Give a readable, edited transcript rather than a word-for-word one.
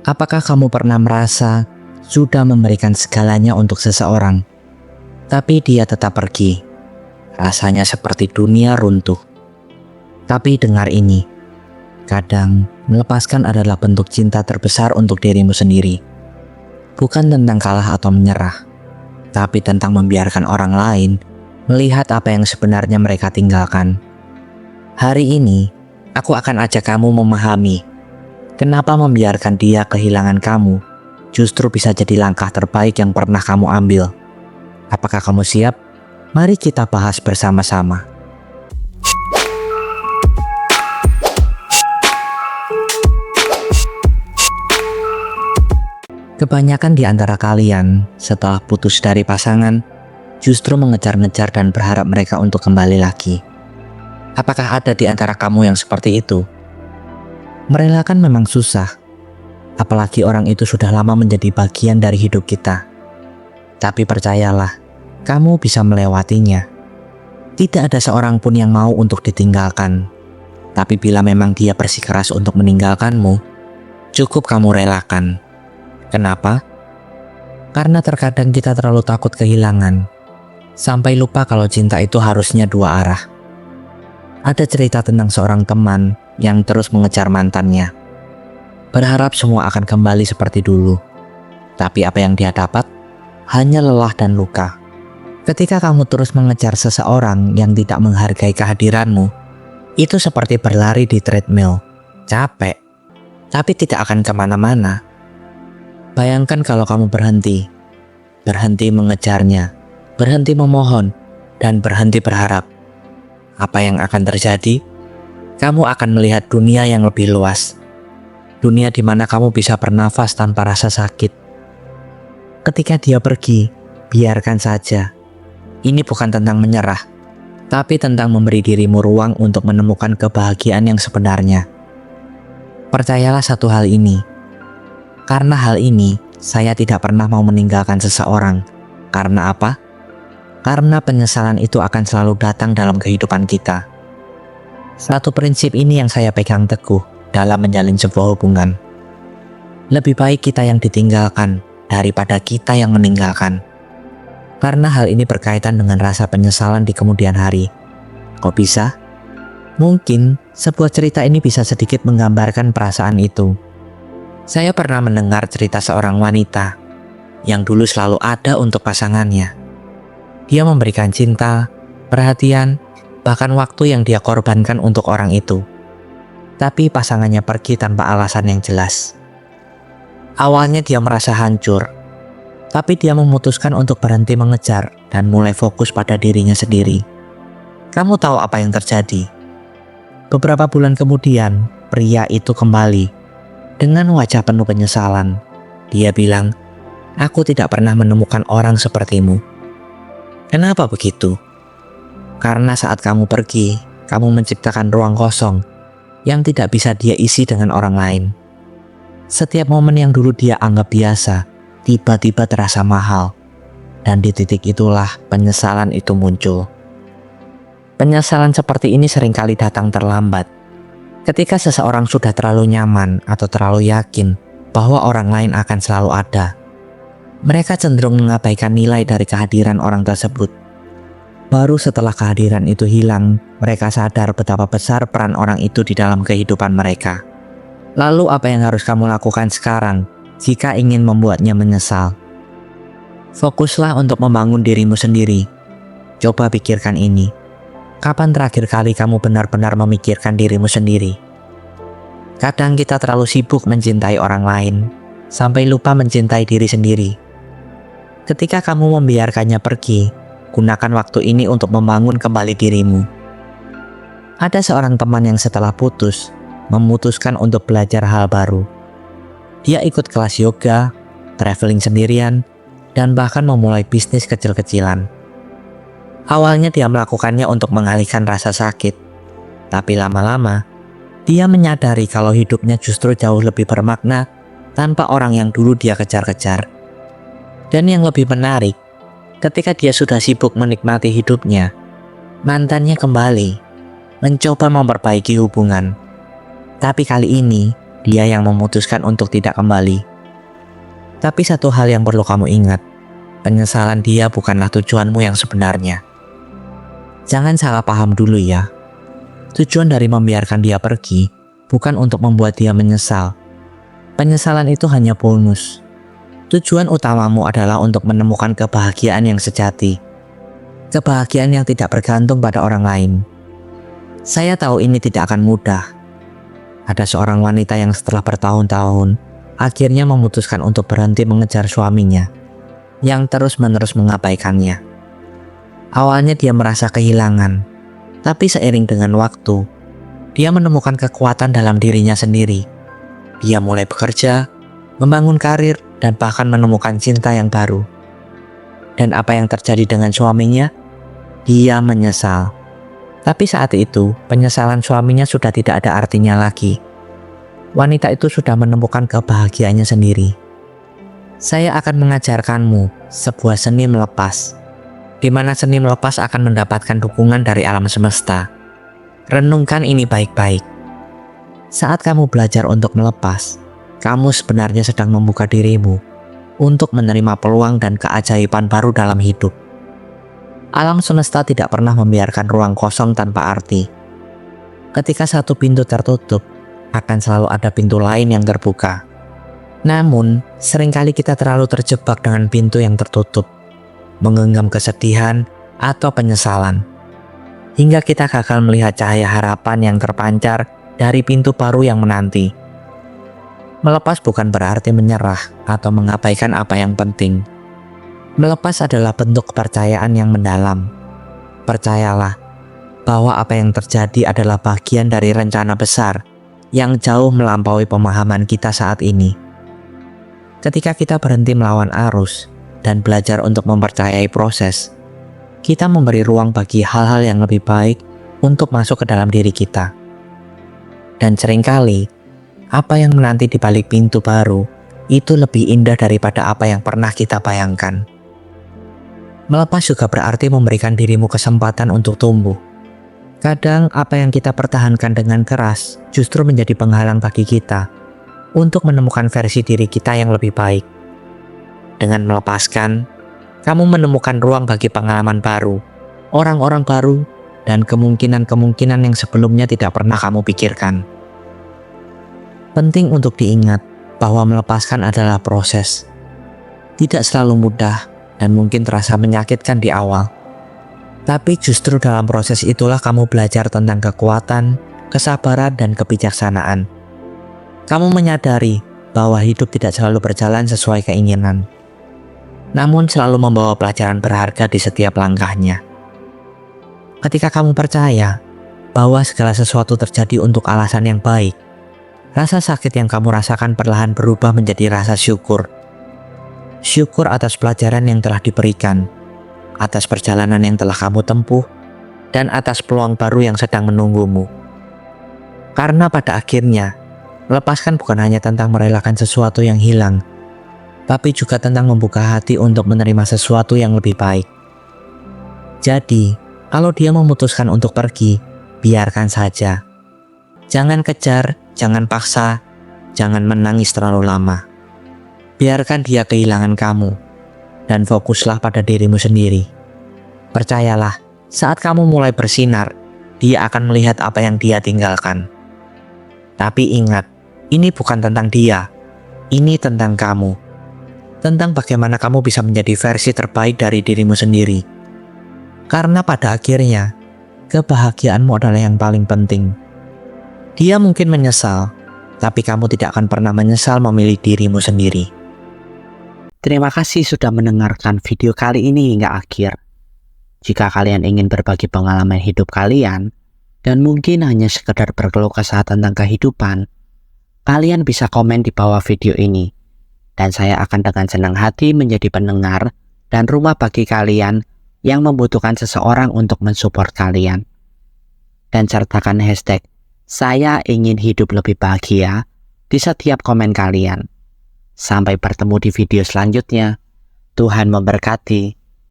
Apakah kamu pernah merasa sudah memberikan segalanya untuk seseorang, tapi dia tetap pergi? Rasanya seperti dunia runtuh. Tapi dengar ini, kadang melepaskan adalah bentuk cinta terbesar untuk dirimu sendiri. Bukan tentang kalah atau menyerah, tapi tentang membiarkan orang lain melihat apa yang sebenarnya mereka tinggalkan. Hari ini, aku akan ajak kamu memahami kenapa membiarkan dia kehilangan kamu justru bisa jadi langkah terbaik yang pernah kamu ambil. Apakah kamu siap? Mari kita bahas bersama-sama. Kebanyakan di antara kalian setelah putus dari pasangan justru mengejar-ngejar dan berharap mereka untuk kembali lagi. Apakah ada di antara kamu yang seperti itu? Merelakan memang susah, apalagi orang itu sudah lama menjadi bagian dari hidup kita. Tapi percayalah, kamu bisa melewatinya. Tidak ada seorang pun yang mau untuk ditinggalkan. Tapi bila memang dia bersikeras untuk meninggalkanmu, cukup kamu relakan. Kenapa? Karena terkadang kita terlalu takut kehilangan, sampai lupa kalau cinta itu harusnya dua arah. Ada cerita tentang seorang teman yang terus mengejar mantannya, berharap semua akan kembali seperti dulu. Tapi apa yang dia dapat? Hanya lelah dan luka. Ketika kamu terus mengejar seseorang yang tidak menghargai kehadiranmu, itu seperti berlari di treadmill. Capek, tapi tidak akan kemana-mana. Bayangkan kalau kamu berhenti mengejarnya, berhenti memohon, dan berhenti berharap. Apa yang akan terjadi? Kamu akan melihat dunia yang lebih luas. Dunia di mana kamu bisa bernafas tanpa rasa sakit. Ketika dia pergi, biarkan saja. Ini bukan tentang menyerah, tapi tentang memberi dirimu ruang untuk menemukan kebahagiaan yang sebenarnya. Percayalah satu hal ini. Karena hal ini, saya tidak pernah mau meninggalkan seseorang. Karena apa? Karena penyesalan itu akan selalu datang dalam kehidupan kita. Satu prinsip ini yang saya pegang teguh dalam menjalin sebuah hubungan. Lebih baik kita yang ditinggalkan daripada kita yang meninggalkan. Karena hal ini berkaitan dengan rasa penyesalan di kemudian hari. Kok bisa? Mungkin sebuah cerita ini bisa sedikit menggambarkan perasaan itu. Saya pernah mendengar cerita seorang wanita yang dulu selalu ada untuk pasangannya. Dia memberikan cinta, perhatian, bahkan waktu yang dia korbankan untuk orang itu. Tapi pasangannya pergi tanpa alasan yang jelas. Awalnya dia merasa hancur, tapi dia memutuskan untuk berhenti mengejar dan mulai fokus pada dirinya sendiri. Kamu tahu apa yang terjadi? Beberapa bulan kemudian, pria itu kembali dengan wajah penuh penyesalan. Dia bilang, "Aku tidak pernah menemukan orang sepertimu." Kenapa begitu? Karena saat kamu pergi, kamu menciptakan ruang kosong yang tidak bisa dia isi dengan orang lain. Setiap momen yang dulu dia anggap biasa, tiba-tiba terasa mahal. Dan di titik itulah penyesalan itu muncul. Penyesalan seperti ini seringkali datang terlambat. Ketika seseorang sudah terlalu nyaman atau terlalu yakin bahwa orang lain akan selalu ada, mereka cenderung mengabaikan nilai dari kehadiran orang tersebut. Baru setelah kehadiran itu hilang, mereka sadar betapa besar peran orang itu di dalam kehidupan mereka. Lalu apa yang harus kamu lakukan sekarang jika ingin membuatnya menyesal? Fokuslah untuk membangun dirimu sendiri. Coba pikirkan ini. Kapan terakhir kali kamu benar-benar memikirkan dirimu sendiri? Kadang kita terlalu sibuk mencintai orang lain, sampai lupa mencintai diri sendiri. Ketika kamu membiarkannya pergi, gunakan waktu ini untuk membangun kembali dirimu. Ada seorang teman yang setelah putus, memutuskan untuk belajar hal baru. Dia ikut kelas yoga, traveling sendirian, dan bahkan memulai bisnis kecil-kecilan. Awalnya dia melakukannya untuk mengalihkan rasa sakit, tapi lama-lama, dia menyadari kalau hidupnya justru jauh lebih bermakna tanpa orang yang dulu dia kejar-kejar. Dan yang lebih menarik, ketika dia sudah sibuk menikmati hidupnya, mantannya kembali, mencoba memperbaiki hubungan. Tapi kali ini, dia yang memutuskan untuk tidak kembali. Tapi satu hal yang perlu kamu ingat, penyesalan dia bukanlah tujuanmu yang sebenarnya. Jangan salah paham dulu ya. Tujuan dari membiarkan dia pergi bukan untuk membuat dia menyesal. Penyesalan itu hanya bonus. Tujuan utamamu adalah untuk menemukan kebahagiaan yang sejati. Kebahagiaan yang tidak bergantung pada orang lain. Saya tahu ini tidak akan mudah. Ada seorang wanita yang setelah bertahun-tahun akhirnya memutuskan untuk berhenti mengejar suaminya yang terus-menerus mengabaikannya. Awalnya dia merasa kehilangan, tapi seiring dengan waktu, dia menemukan kekuatan dalam dirinya sendiri. Dia mulai bekerja, membangun karir, dan bahkan menemukan cinta yang baru. Dan apa yang terjadi dengan suaminya? Dia menyesal. Tapi saat itu, penyesalan suaminya sudah tidak ada artinya lagi. Wanita itu sudah menemukan kebahagiaannya sendiri. Saya akan mengajarkanmu sebuah seni melepas, di mana seni melepas akan mendapatkan dukungan dari alam semesta. Renungkan ini baik-baik. Saat kamu belajar untuk melepas, kamu sebenarnya sedang membuka dirimu untuk menerima peluang dan keajaiban baru dalam hidup. Alam semesta tidak pernah membiarkan ruang kosong tanpa arti. Ketika satu pintu tertutup, akan selalu ada pintu lain yang terbuka. Namun, seringkali kita terlalu terjebak dengan pintu yang tertutup, menggenggam kesedihan atau penyesalan, hingga kita gagal melihat cahaya harapan yang terpancar dari pintu baru yang menanti. Melepas bukan berarti menyerah atau mengabaikan apa yang penting. Melepas adalah bentuk kepercayaan yang mendalam. Percayalah bahwa apa yang terjadi adalah bagian dari rencana besar yang jauh melampaui pemahaman kita saat ini. Ketika kita berhenti melawan arus dan belajar untuk mempercayai proses, kita memberi ruang bagi hal-hal yang lebih baik untuk masuk ke dalam diri kita. Dan seringkali, apa yang menanti di balik pintu baru itu lebih indah daripada apa yang pernah kita bayangkan. Melepas juga berarti memberikan dirimu kesempatan untuk tumbuh. Kadang apa yang kita pertahankan dengan keras justru menjadi penghalang bagi kita untuk menemukan versi diri kita yang lebih baik. Dengan melepaskan, kamu menemukan ruang bagi pengalaman baru, orang-orang baru, dan kemungkinan-kemungkinan yang sebelumnya tidak pernah kamu pikirkan. Penting untuk diingat bahwa melepaskan adalah proses. Tidak selalu mudah dan mungkin terasa menyakitkan di awal. Tapi justru dalam proses itulah kamu belajar tentang kekuatan, kesabaran, dan kebijaksanaan. Kamu menyadari bahwa hidup tidak selalu berjalan sesuai keinginan, namun selalu membawa pelajaran berharga di setiap langkahnya. Ketika kamu percaya bahwa segala sesuatu terjadi untuk alasan yang baik, rasa sakit yang kamu rasakan perlahan berubah menjadi rasa syukur. Syukur atas pelajaran yang telah diberikan, atas perjalanan yang telah kamu tempuh, dan atas peluang baru yang sedang menunggumu. Karena pada akhirnya, melepaskan bukan hanya tentang merelakan sesuatu yang hilang, tapi juga tentang membuka hati untuk menerima sesuatu yang lebih baik. Jadi, kalau dia memutuskan untuk pergi, biarkan saja. Jangan kejar, jangan paksa, jangan menangis terlalu lama. Biarkan dia kehilangan kamu, dan fokuslah pada dirimu sendiri. Percayalah, saat kamu mulai bersinar, dia akan melihat apa yang dia tinggalkan. Tapi ingat, ini bukan tentang dia, ini tentang kamu. Tentang bagaimana kamu bisa menjadi versi terbaik dari dirimu sendiri. Karena pada akhirnya, kebahagiaanmu adalah yang paling penting. Dia mungkin menyesal, tapi kamu tidak akan pernah menyesal memilih dirimu sendiri. Terima kasih sudah mendengarkan video kali ini hingga akhir. Jika kalian ingin berbagi pengalaman hidup kalian, dan mungkin hanya sekedar berkeluh kesah tentang kehidupan, kalian bisa komen di bawah video ini. Dan saya akan dengan senang hati menjadi pendengar dan rumah bagi kalian yang membutuhkan seseorang untuk mensupport kalian. Dan sertakan hashtag, saya ingin hidup lebih bahagia di setiap komen kalian. Sampai bertemu di video selanjutnya. Tuhan memberkati.